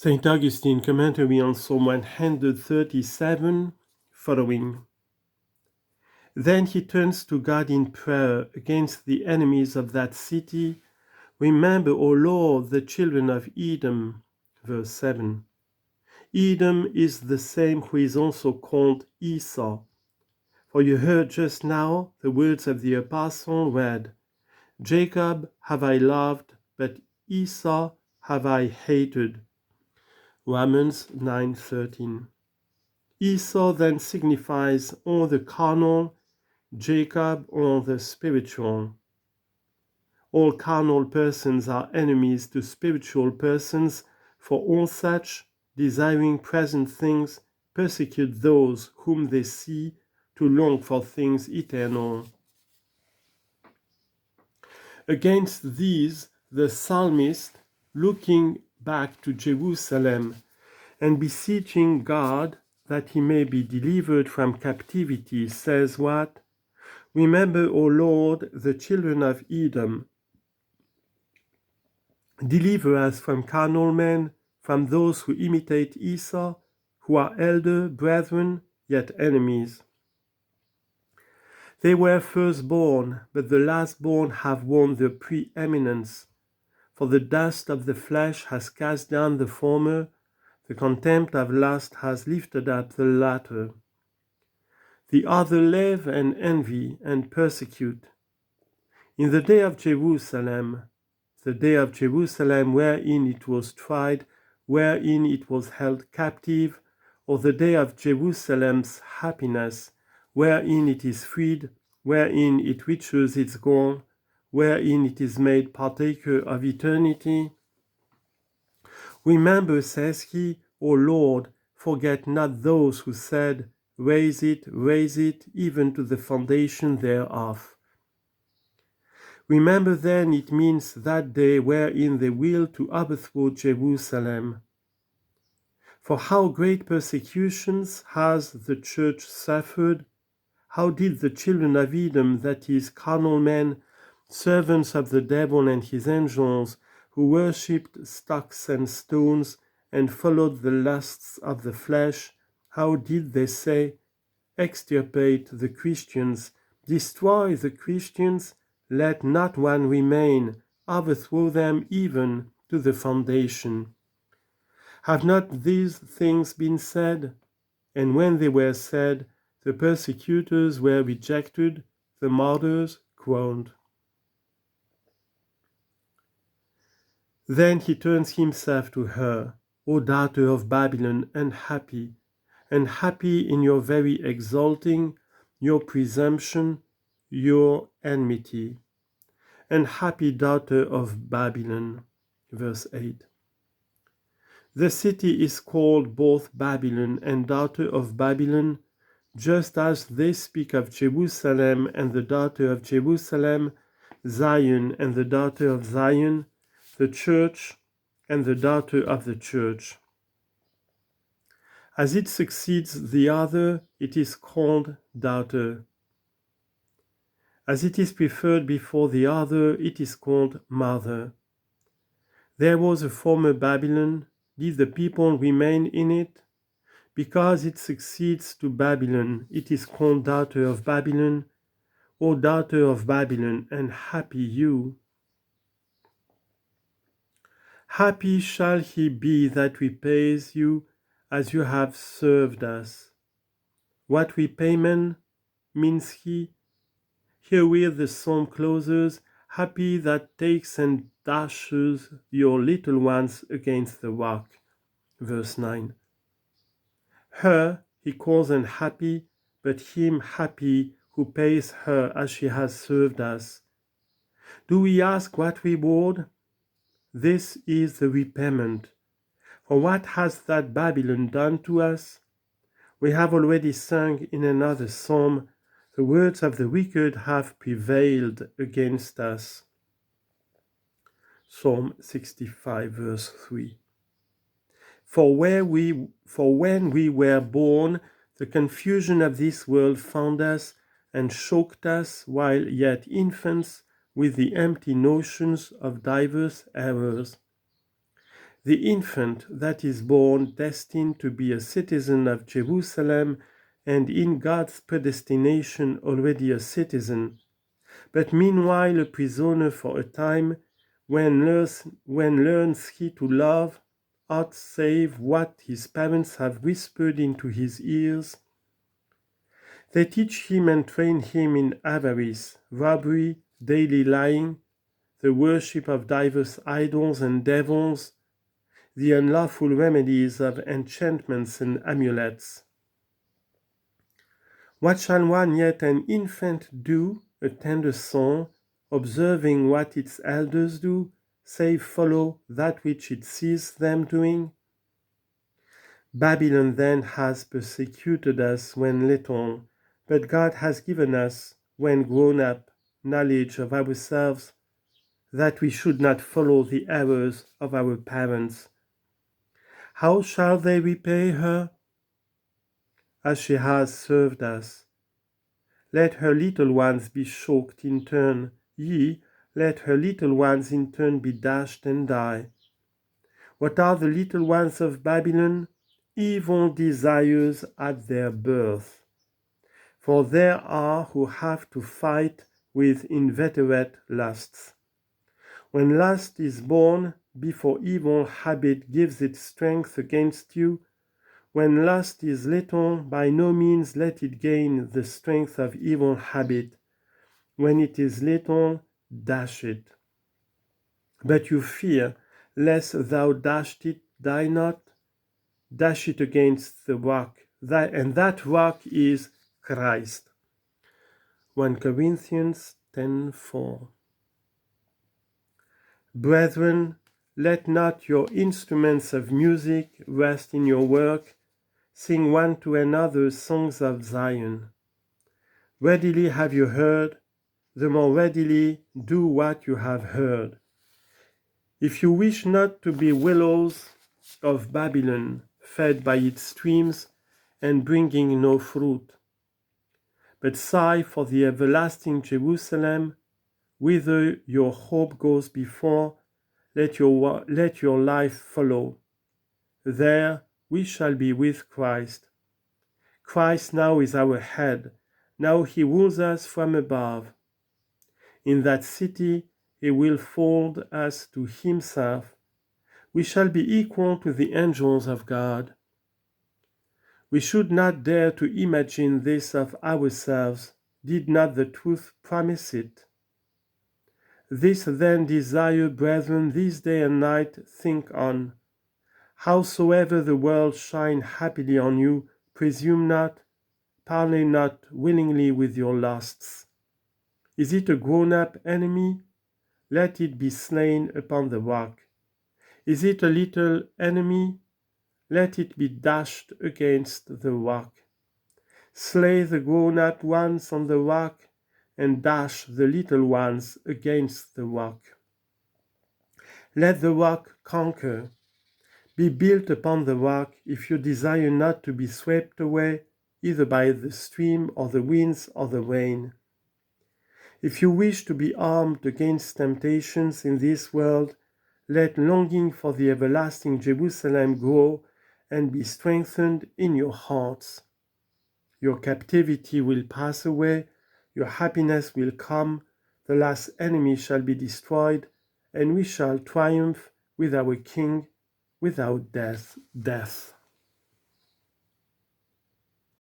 St. Augustine, commentary on Psalm 137, following. Then he turns to God in prayer against the enemies of that city. Remember, O Lord, the children of Edom. Verse 7. Edom is the same who is also called Esau. For you heard just now the words of the apostle read, Jacob have I loved, but Esau have I hated. Romans 9:13. Esau then signifies all the carnal, Jacob all the spiritual. All carnal persons are enemies to spiritual persons, for all such, desiring present things, persecute those whom they see to long for things eternal. Against these, the psalmist, looking back to Jerusalem and beseeching God that he may be delivered from captivity, says what? Remember, O Lord, the children of Edom. Deliver us from carnal men, from those who imitate Esau, who are elder brethren, yet enemies. They were firstborn, but the lastborn have won the preeminence. For the dust of the flesh has cast down the former, the contempt of lust has lifted up the latter. The other live and envy and persecute. In the day of Jerusalem, the day of Jerusalem wherein it was tried, wherein it was held captive, or the day of Jerusalem's happiness, wherein it is freed, wherein it reaches its goal, wherein it is made partaker of eternity. Remember, says he, O Lord, forget not those who said, raise it, even to the foundation thereof. Remember then, it means that day wherein they will to overthrow Jerusalem. For how great persecutions has the church suffered? How did the children of Edom, that is, carnal men, servants of the devil and his angels, who worshipped stocks and stones and followed the lusts of the flesh, how did they say, extirpate the Christians, destroy the Christians, let not one remain, overthrow them even to the foundation. Have not these things been said? And when they were said, the persecutors were rejected, the martyrs groaned. Then he turns himself to her, O daughter of Babylon, unhappy in your very exalting, your presumption, your enmity. Unhappy daughter of Babylon. Verse 8. The city is called both Babylon and daughter of Babylon, just as they speak of Jerusalem and the daughter of Jerusalem, Zion and the daughter of Zion, the church and the daughter of the church. As it succeeds the other, it is called daughter. As it is preferred before the other, it is called mother. There was a former Babylon. Did the people remain in it? Because it succeeds to Babylon, it is called daughter of Babylon. O daughter of Babylon, and happy you. Happy shall he be that repays you as you have served us. What repayment means he? Herewith the psalm closes, happy that takes and dashes your little ones against the rock. Verse 9. Her he calls unhappy, but him happy who pays her as she has served us. Do we ask what reward? This is the repayment. For what has that Babylon done to us? We have already sung in another psalm, the words of the wicked have prevailed against us. Psalm 65, verse 3. For when we were born, the confusion of this world found us and choked us while yet infants with the empty notions of diverse errors. the infant that is born destined to be a citizen of Jerusalem and in God's predestination already a citizen, but meanwhile a prisoner for a time, when learns he to love aught save what his parents have whispered into his ears? They teach him and train him in avarice, robbery, daily lying, the worship of diverse idols and devils, the unlawful remedies of enchantments and amulets. What shall one yet an infant do, a tender song, observing what its elders do, save follow that which it sees them doing? Babylon then has persecuted us when little, but God has given us, when grown up, knowledge of ourselves, that we should not follow the errors of our parents. How shall they repay her? As she has served us. Let her little ones be choked in turn, yea, let her little ones in turn be dashed and die. What are the little ones of Babylon? Evil desires at their birth. For there are who have to fight with inveterate lusts. When lust is born, before evil habit gives its strength against you, when lust is little, by no means let it gain the strength of evil habit. When it is little, dash it. But you fear, lest thou dashed it, die not. Dash it against the rock, and that rock is Christ. 1 Corinthians 10:4. Brethren, let not your instruments of music rest in your work. Sing one to another songs of Zion. Readily have you heard, the more readily do what you have heard. If you wish not to be willows of Babylon, fed by its streams and bringing no fruit, but sigh for the everlasting Jerusalem, whither your hope goes before, let your life follow. There we shall be with Christ. Christ now is our head. Now he rules us from above. In that city he will fold us to himself. We shall be equal to the angels of God. We should not dare to imagine this of ourselves, did not the truth promise it. This then desire, brethren, this day and night think on. Howsoever the world shine happily on you, presume not, parley not willingly with your lusts. Is it a grown-up enemy? Let it be slain upon the rock. Is it a little enemy? Let it be dashed against the rock. Slay the grown-up ones on the rock, and dash the little ones against the rock. Let the rock conquer. Be built upon the rock if you desire not to be swept away, either by the stream or the winds or the rain. If you wish to be armed against temptations in this world, let longing for the everlasting Jerusalem grow and be strengthened in your hearts. Your captivity will pass away, your happiness will come, the last enemy shall be destroyed, and we shall triumph with our King without death.